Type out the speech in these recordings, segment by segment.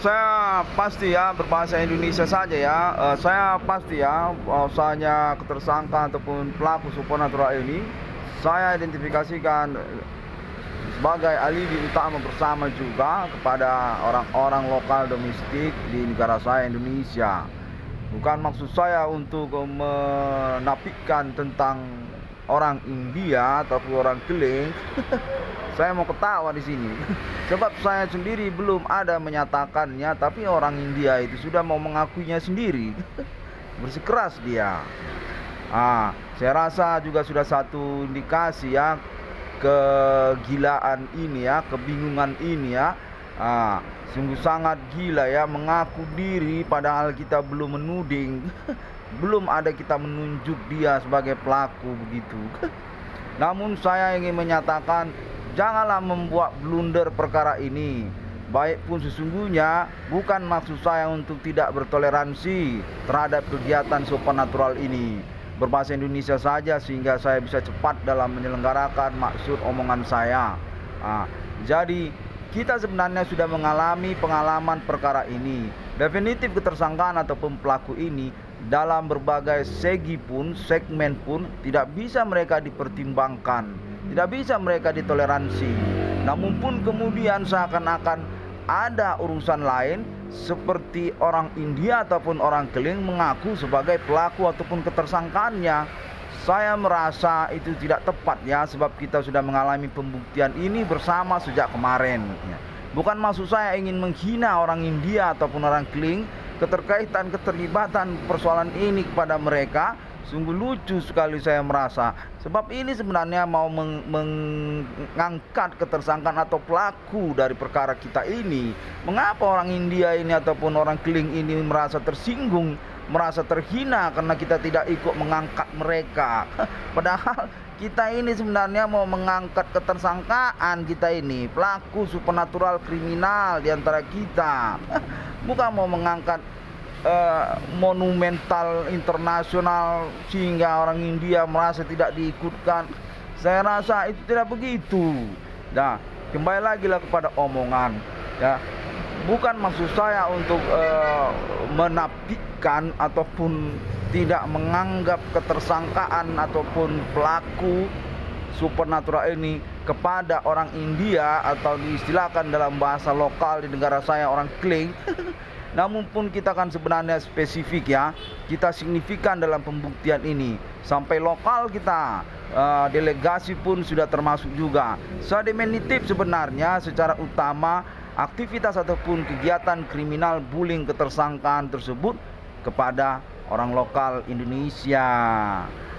Saya pasti ya berbahasa Indonesia saja ya. Saya pasti ya bahwasanya ketersangka ataupun pelaku supernatural ini saya identifikasikan sebagai alibi utama bersama juga kepada orang-orang lokal domestik di negara saya Indonesia. Bukan maksud saya untuk menafikan tentang orang India ataupun orang Keling. Saya mau ketawa di sini. Sebab saya sendiri belum ada menyatakannya, tapi orang India itu sudah mau mengakuinya sendiri. Bersikeras dia. Saya rasa juga sudah satu indikasi ya kegilaan ini ya, kebingungan ini ya. Sungguh sangat gila ya, mengaku diri padahal kita belum menuding. Belum ada kita menunjuk dia sebagai pelaku begitu. Namun saya ingin menyatakan, janganlah membuat blunder perkara ini. Baik pun sesungguhnya bukan maksud saya untuk tidak bertoleransi terhadap kegiatan supernatural ini. Berbahasa Indonesia saja sehingga saya bisa cepat dalam menyelenggarakan maksud omongan saya. Jadi kita sebenarnya sudah mengalami pengalaman perkara ini. Definitif ketersangkaan ataupun pelaku ini dalam berbagai segi pun, segmen pun tidak bisa mereka dipertimbangkan, tidak bisa mereka ditoleransi. Namun pun kemudian seakan-akan ada urusan lain seperti orang India ataupun orang Keling mengaku sebagai pelaku ataupun ketersangkaannya. Saya merasa itu tidak tepat ya, sebab kita sudah mengalami pembuktian ini bersama sejak kemarin ya. Bukan maksud saya ingin menghina orang India ataupun orang Keling. Keterlibatan persoalan ini kepada mereka sungguh lucu sekali saya merasa. Sebab ini sebenarnya mau mengangkat ketersangkaan atau pelaku dari perkara kita ini. Mengapa orang India ini ataupun orang Keling ini merasa tersinggung, merasa terhina karena kita tidak ikut mengangkat mereka? Padahal kita ini sebenarnya mau mengangkat ketersangkaan kita ini, pelaku supernatural kriminal di antara kita. Bukan mau mengangkat monumental internasional sehingga orang India merasa tidak diikutkan. Saya rasa itu tidak begitu. Nah, kembali lagi lah kepada omongan ya. Bukan maksud saya untuk menafikan ataupun tidak menganggap ketersangkaan ataupun pelaku supernatural ini kepada orang India atau diistilahkan dalam bahasa lokal di negara saya orang Keling. Namun pun kita kan sebenarnya spesifik ya, kita signifikan dalam pembuktian ini. Sampai lokal kita, delegasi pun sudah termasuk juga. Definitif sebenarnya secara utama aktivitas ataupun kegiatan kriminal bullying ketersangkaan tersebut kepada orang lokal Indonesia.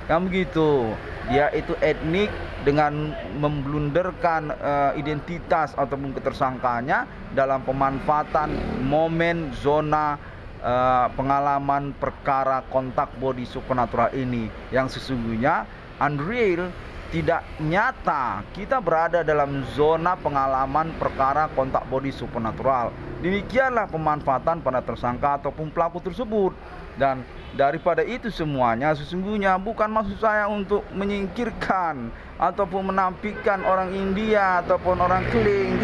Kan begitu. Dia itu etnik dengan memblunderkan identitas ataupun ketersangkaannya dalam pemanfaatan momen zona pengalaman perkara kontak body supernatural ini yang sesungguhnya unreal, tidak nyata. Kita berada dalam zona pengalaman perkara kontak body supernatural. Demikianlah pemanfaatan pada tersangka ataupun pelaku tersebut. Dan daripada itu semuanya sesungguhnya bukan maksud saya untuk menyingkirkan ataupun menampilkan orang India ataupun orang Keling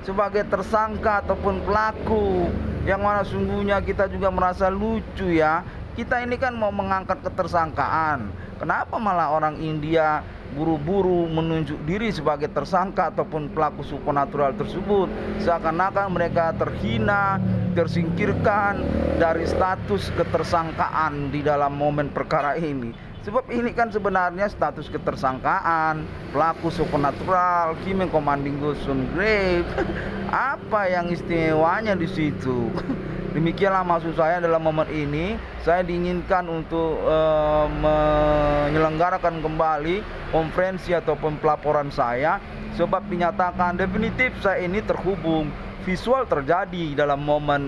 sebagai tersangka ataupun pelaku, yang mana sungguhnya kita juga merasa lucu ya. Kita ini kan mau mengangkat ketersangkaan, kenapa malah orang India buru-buru menunjuk diri sebagai tersangka ataupun pelaku supernatural tersebut, seakan-akan mereka terhina, tersingkirkan dari status ketersangkaan di dalam momen perkara ini. Sebab ini kan sebenarnya status ketersangkaan pelaku supernatural, Kimeng Commanding Ghost on Grave. Apa yang istimewanya di situ? Demikianlah maksud saya dalam momen ini. Saya diinginkan untuk menyelenggarakan kembali konferensi ataupun pelaporan saya, sebab dinyatakan definitif saya ini terhubung visual terjadi dalam momen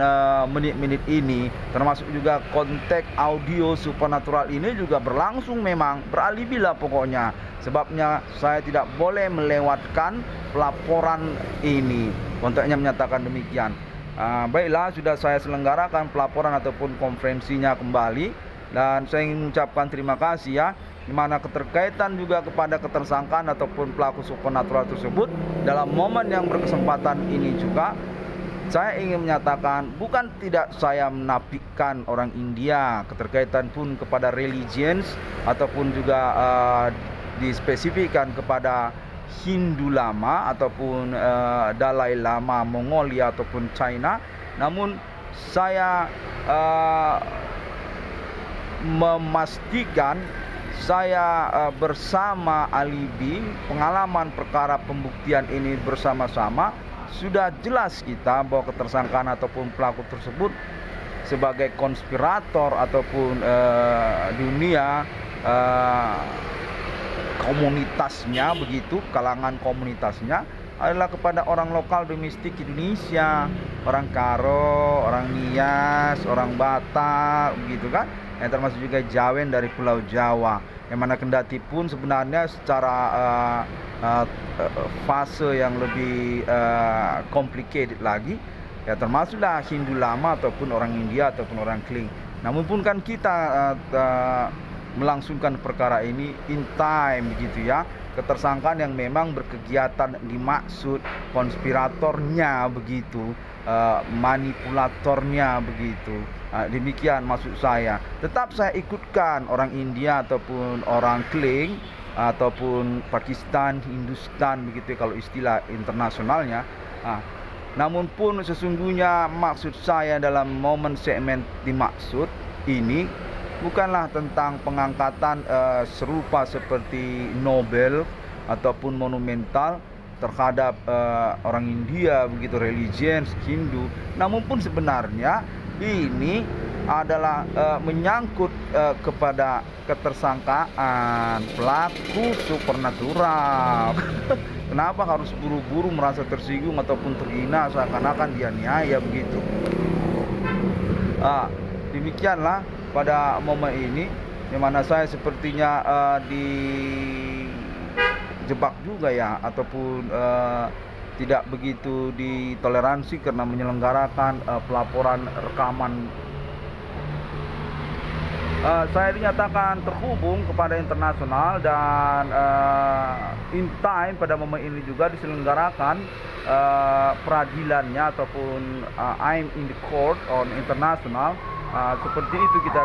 menit-menit ini, termasuk juga kontak audio supernatural ini juga berlangsung, memang beralibi lah pokoknya. Sebabnya saya tidak boleh melewatkan pelaporan ini. Kontaknya menyatakan demikian. Baiklah, sudah saya selenggarakan pelaporan ataupun konferensinya kembali, dan saya ingin mengucapkan terima kasih ya, di mana keterkaitan juga kepada ketersangkaan ataupun pelaku supernatural tersebut dalam momen yang berkesempatan ini juga saya ingin menyatakan bukan tidak saya menafikan orang India, keterkaitan pun kepada religions ataupun juga dispesifikkan kepada Hindu lama ataupun Dalai Lama Mongolia ataupun China. Namun saya memastikan saya bersama alibi pengalaman perkara pembuktian ini bersama-sama sudah jelas kita bahwa ketersangkaan ataupun pelaku tersebut sebagai konspirator ataupun dunia komunitasnya begitu, kalangan komunitasnya adalah kepada orang lokal domestik Indonesia, orang Karo, orang Nias, orang Batak begitu kan, yang termasuk juga Jawen dari Pulau Jawa, yang mana kendati pun sebenarnya secara fase yang lebih complicated lagi, ya termasuklah Hindu lama ataupun orang India ataupun orang Kling. Namun pun kan kita melangsungkan perkara ini in time begitu ya, ketersangkaan yang memang berkegiatan dimaksud, konspiratornya begitu, manipulatornya begitu. Demikian maksud saya. Tetap saya ikutkan orang India ataupun orang Kling ataupun Pakistan, Hindustan begitu kalau istilah internasionalnya. Namun pun sesungguhnya maksud saya dalam momen segmen dimaksud ini bukanlah tentang pengangkatan serupa seperti Nobel ataupun monumental terhadap orang India begitu, religions Hindu. Namun pun sebenarnya ini adalah menyangkut kepada ketersangkaan pelaku supernatural. Kenapa harus buru-buru merasa tersinggung ataupun terhina seakan-akan dia niaya begitu? Demikianlah pada momen ini, di mana saya sepertinya dijebak juga ya, ataupun tidak begitu ditoleransi karena menyelenggarakan pelaporan rekaman. Saya dinyatakan terhubung kepada internasional dan in time pada momen ini juga diselenggarakan peradilannya ataupun I'm in the court on international. Seperti itu kita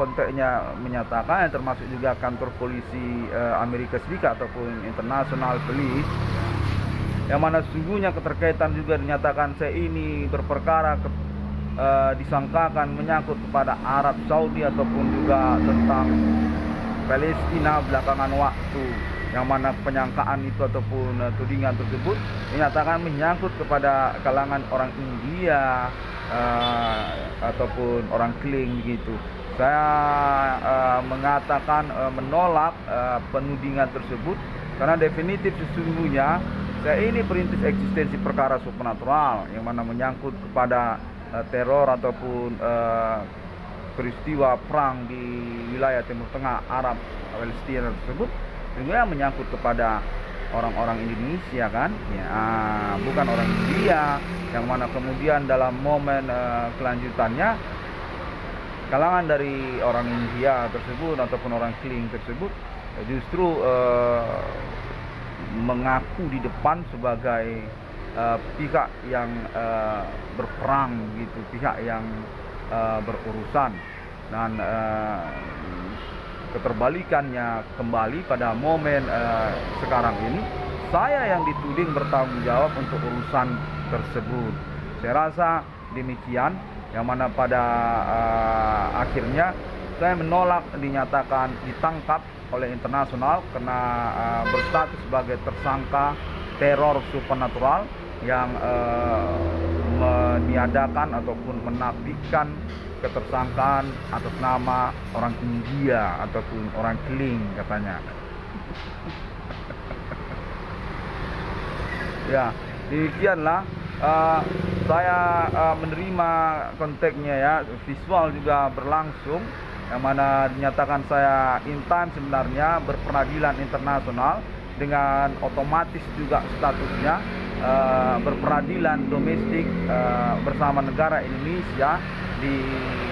konteksnya menyatakan, yang termasuk juga kantor polisi Amerika Serikat ataupun International Police, yang mana sesungguhnya keterkaitan juga dinyatakan saya ini berperkara disangkakan menyangkut kepada Arab Saudi ataupun juga tentang Palestina belakangan waktu, yang mana penyangkaan itu ataupun tudingan tersebut dinyatakan menyangkut kepada kalangan orang India ataupun orang Kling begitu. Saya mengatakan menolak penudingan tersebut karena definitif sesungguhnya saya ini perintis eksistensi perkara supernatural yang mana menyangkut kepada teror ataupun peristiwa perang di wilayah Timur Tengah Arab Palestina tersebut, juga menyangkut kepada orang-orang Indonesia kan ya, bukan orang India, yang mana kemudian dalam momen kelanjutannya kalangan dari orang India tersebut ataupun orang Kling tersebut justru mengaku di depan sebagai pihak yang berperang gitu, pihak yang berurusan, dan keterbalikannya kembali pada momen sekarang ini saya yang dituding bertanggung jawab untuk urusan tersebut. Saya rasa demikian, yang mana pada akhirnya saya menolak dinyatakan ditangkap oleh internasional karena berstatus sebagai tersangka teror supernatural yang meniadakan ataupun menafikan ketersangkaan atas nama orang India ataupun orang Kling katanya. Ya, demikianlah saya menerima konteksnya ya, visual juga berlangsung, yang mana dinyatakan saya in time sebenarnya berperadilan internasional dengan otomatis juga statusnya berperadilan domestik bersama negara Indonesia di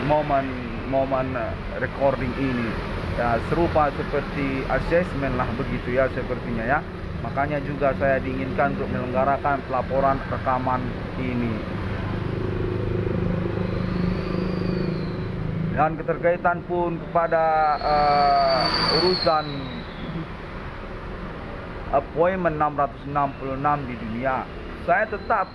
momen recording ini ya, serupa seperti assessment lah begitu ya sepertinya ya. Makanya juga saya diinginkan untuk menyelenggarakan pelaporan rekaman ini. dan keterkaitan pun kepada urusan appointment 666 di dunia. Saya tetap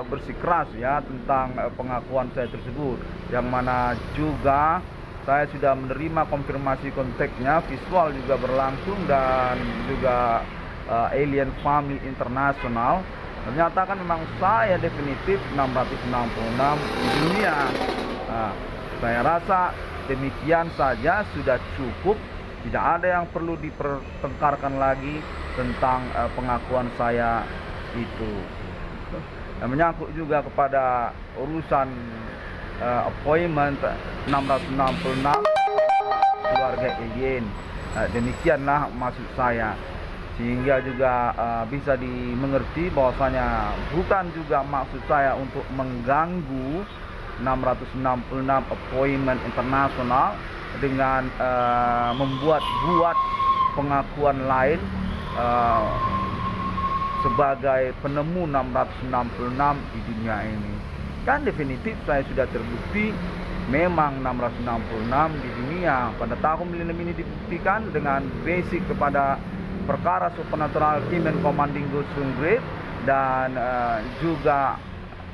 bersikeras ya tentang pengakuan saya tersebut, yang mana juga saya sudah menerima konfirmasi kontaknya, visual juga berlangsung, dan juga Alien Family International menyatakan memang saya definitif 666 di dunia. Saya rasa demikian saja sudah cukup, tidak ada yang perlu dipertengkarkan lagi tentang pengakuan saya itu. Dan menyangkut juga kepada urusan appointment 666 keluarga alien, demikianlah maksud saya, sehingga juga bisa dimengerti bahwasanya bukan juga maksud saya untuk mengganggu 666 appointment internasional dengan membuat pengakuan lain sebagai penemu 666 di dunia ini. Kan definitif saya sudah terbukti memang 666 di dunia. Pada tahun milenium ini dibuktikan dengan basic kepada perkara supernatural Human Commanding Ghost Grave, dan juga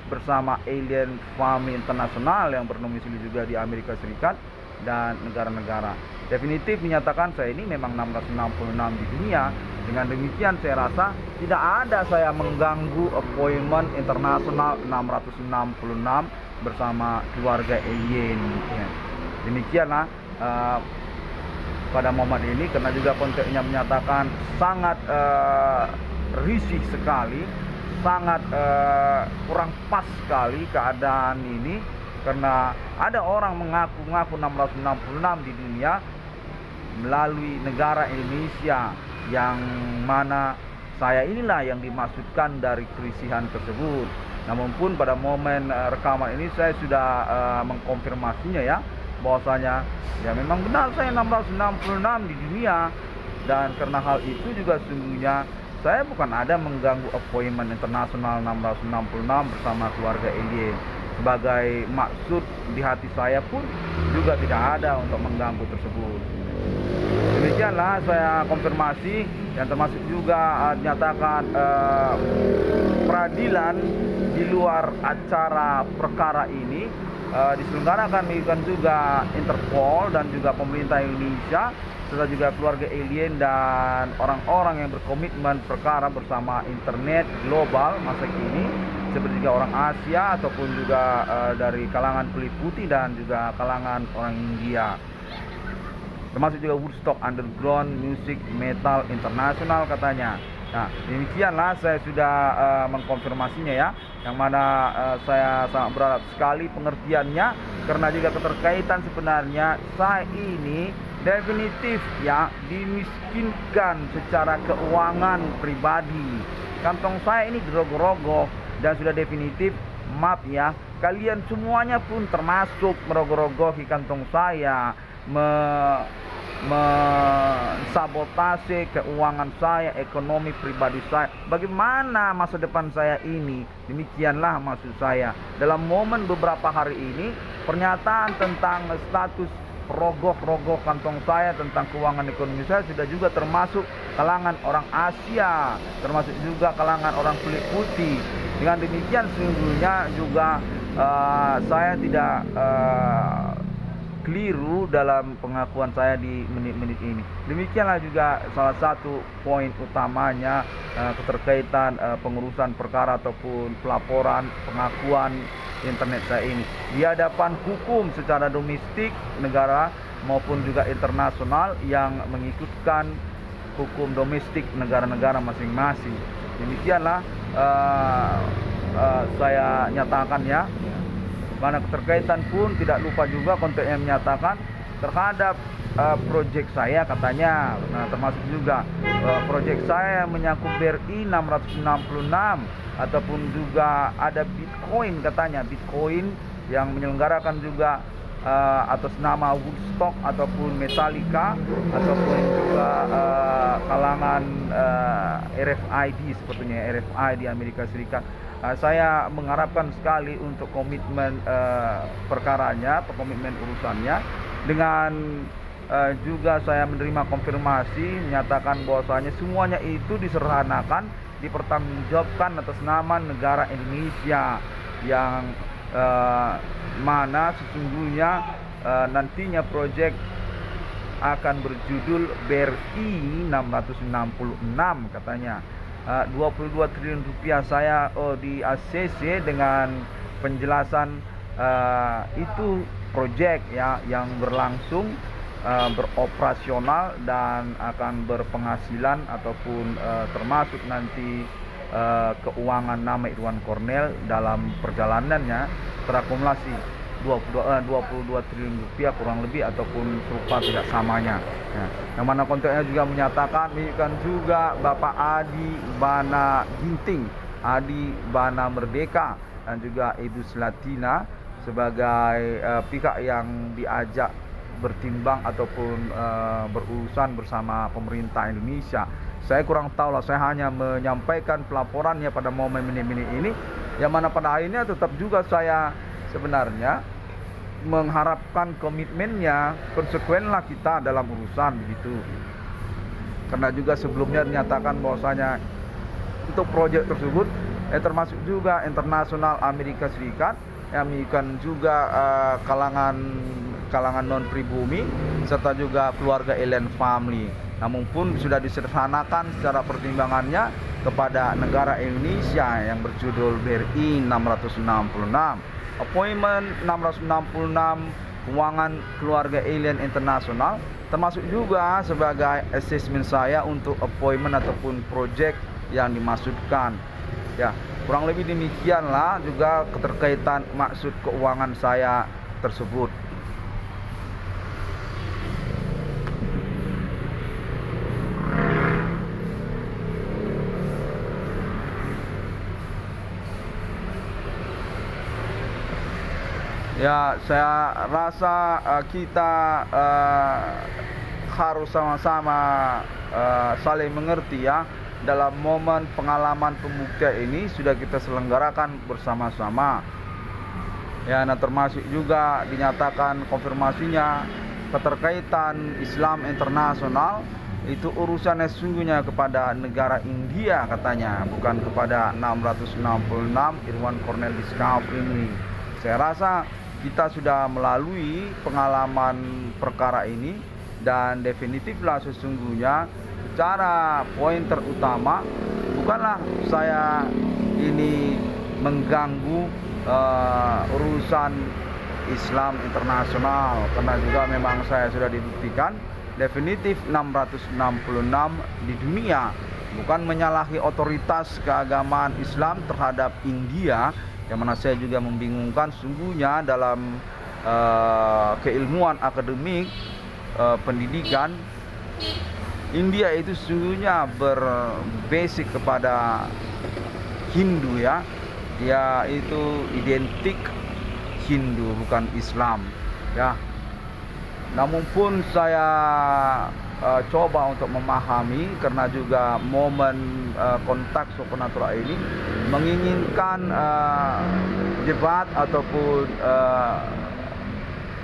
bersama Alien Family International yang bernomisili juga di Amerika Serikat dan negara-negara. Definitif menyatakan saya ini memang 666 di dunia. Dengan demikian saya rasa tidak ada saya mengganggu appointment internasional 666 bersama keluarga alien. Demikianlah pada momen ini, karena juga konteksnya menyatakan sangat risih sekali, sangat kurang pas sekali keadaan ini, karena ada orang mengaku-ngaku 666 di dunia melalui negara Indonesia, yang mana saya inilah yang dimaksudkan dari kerisihan tersebut. Namun pun pada momen rekaman ini saya sudah mengkonfirmasinya ya, bahwasanya ya memang benar saya 666 di dunia, dan karena hal itu juga sesungguhnya saya bukan ada mengganggu appointment internasional 666 bersama keluarga alien. Sebagai maksud di hati saya pun juga tidak ada untuk mengganggu tersebut. Demikianlah saya konfirmasi, dan termasuk juga dinyatakan peradilan di luar acara perkara ini diselenggarakan juga Interpol dan juga pemerintah Indonesia, serta juga keluarga alien dan orang-orang yang berkomitmen perkara bersama internet global masa kini, seperti juga orang Asia ataupun juga dari kalangan kulit putih dan juga kalangan orang India, termasuk juga Woodstock Underground Music Metal International katanya. Nah, demikianlah saya sudah mengkonfirmasinya ya, yang mana saya sangat berharap sekali pengertiannya, karena juga keterkaitan sebenarnya saya ini definitif ya dimiskinkan secara keuangan pribadi. Kantong saya ini gerogoh-rogoh, dan sudah definitif, maaf ya, kalian semuanya pun termasuk merogoh-rogohi kantong saya, mensabotase keuangan saya, ekonomi pribadi saya. Bagaimana masa depan saya ini? Demikianlah maksud saya. Dalam momen beberapa hari ini, pernyataan tentang status rogoh-rogoh kantong saya tentang keuangan ekonomi saya sudah juga termasuk kalangan orang Asia, termasuk juga kalangan orang kulit putih. Dengan demikian sesungguhnya juga saya tidak keliru dalam pengakuan saya di menit-menit ini. Demikianlah juga salah satu poin utamanya keterkaitan pengurusan perkara ataupun pelaporan pengakuan internet saya ini di hadapan hukum secara domestik negara maupun juga internasional yang mengikutkan hukum domestik negara-negara masing-masing. Demikianlah saya nyatakan ya. Mana keterkaitan pun tidak lupa juga konteksnya menyatakan terhadap proyek saya katanya, nah, termasuk juga proyek saya yang menyangkut BRI 666 ataupun juga ada Bitcoin katanya, Bitcoin yang menyelenggarakan juga atas nama Woodstock ataupun Metallica ataupun juga kalangan RFID sepertinya RFI di Amerika Serikat. Saya mengharapkan sekali untuk komitmen perkaranya atau komitmen urusannya dengan juga saya menerima konfirmasi menyatakan bahwasanya semuanya itu diserahkan dipertanggungjawabkan atas nama negara Indonesia yang mana sesungguhnya nantinya proyek akan berjudul BRI 666 katanya. 22 triliun rupiah saya di ACC dengan penjelasan itu proyek ya yang berlangsung beroperasional dan akan berpenghasilan ataupun termasuk nanti keuangan nama Irwan Cornell dalam perjalanannya terakumulasi 22 triliun rupiah kurang lebih ataupun serupa tidak samanya. Ya. Yang mana kontennya juga menyatakan kan juga Bapak Adi Bana Ginting, Adi Bana Merdeka dan juga Ibu Slatina sebagai pihak yang diajak bertimbang ataupun berurusan bersama pemerintah Indonesia. Saya kurang tahu lah, saya hanya menyampaikan pelaporannya pada momen ini yang mana pada akhirnya tetap juga saya sebenarnya mengharapkan komitmennya, konsekuenlah kita dalam urusan begitu. Karena juga sebelumnya dinyatakan bahwasanya untuk proyek tersebut termasuk juga internasional Amerika Serikat yang mengikat juga kalangan non pribumi serta juga keluarga alien family. Namun pun sudah disederhanakan secara pertimbangannya kepada negara Indonesia yang berjudul BRI 666. Appointment 666 keuangan keluarga alien internasional termasuk juga sebagai assessment saya untuk appointment ataupun project yang dimaksudkan. Ya, kurang lebih demikianlah juga keterkaitan maksud keuangan saya tersebut. Ya, saya rasa kita harus sama-sama saling mengerti ya. Dalam momen pengalaman pembuktian ini sudah kita selenggarakan bersama-sama. Ya, nah termasuk juga dinyatakan konfirmasinya keterkaitan Islam internasional itu urusannya sesungguhnya kepada negara India katanya, bukan kepada 666 Irwan Cornell Discovery ini. Saya rasa kita sudah melalui pengalaman perkara ini dan definitiflah sesungguhnya secara poin terutama bukanlah saya ini mengganggu urusan Islam internasional, karena juga memang saya sudah dibuktikan definitif 666 di dunia, bukan menyalahi otoritas keagamaan Islam terhadap India, yang mana saya juga membingungkan sungguhnya dalam keilmuan akademik pendidikan India itu sungguhnya berbasic kepada Hindu ya, dia itu identik Hindu bukan Islam ya. Namun pun saya coba untuk memahami karena juga momen kontak supernatural ini menginginkan debat ataupun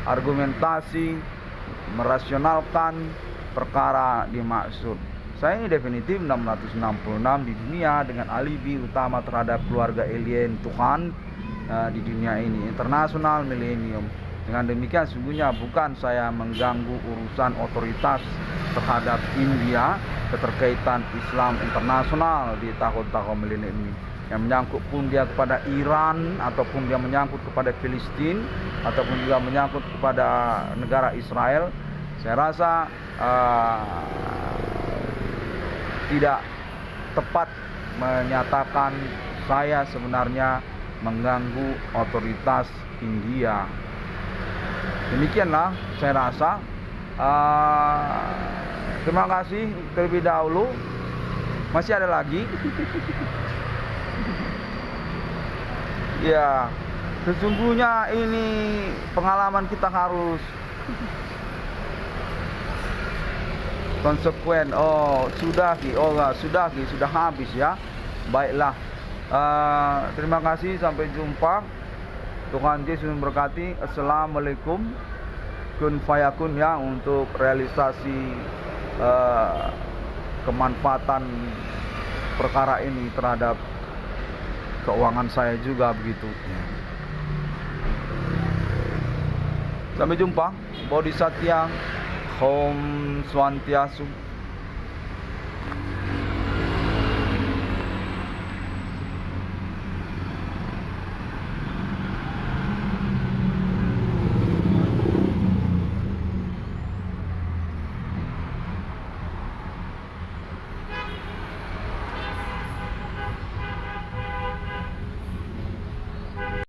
argumentasi merasionalkan perkara dimaksud. Saya ini definitif 666 di dunia dengan alibi utama terhadap keluarga alien Tuhan di dunia ini, internasional milenium. Dengan demikian sungguhnya bukan saya mengganggu urusan otoritas terhadap India, keterkaitan Islam internasional di tahun-tahun milenium ini. Yang menyangkut pun dia kepada Iran ataupun dia menyangkut kepada Palestina ataupun juga menyangkut kepada negara Israel, saya rasa tidak tepat menyatakan saya sebenarnya mengganggu otoritas India. Demikianlah saya rasa. Terima kasih terlebih dahulu. Masih ada lagi. Ya, Sesungguhnya ini pengalaman kita harus konsekuen. Oh sudah Ki, oh enggak, sudah habis ya. Baiklah, terima kasih, sampai jumpa. Tuhan Yesus memberkati. Assalamualaikum. Kun fayakun ya, untuk realisasi kemanfaatan perkara ini terhadap keuangan saya juga begitu. Sampai jumpa. Bodhisattva. Om Swantiastu.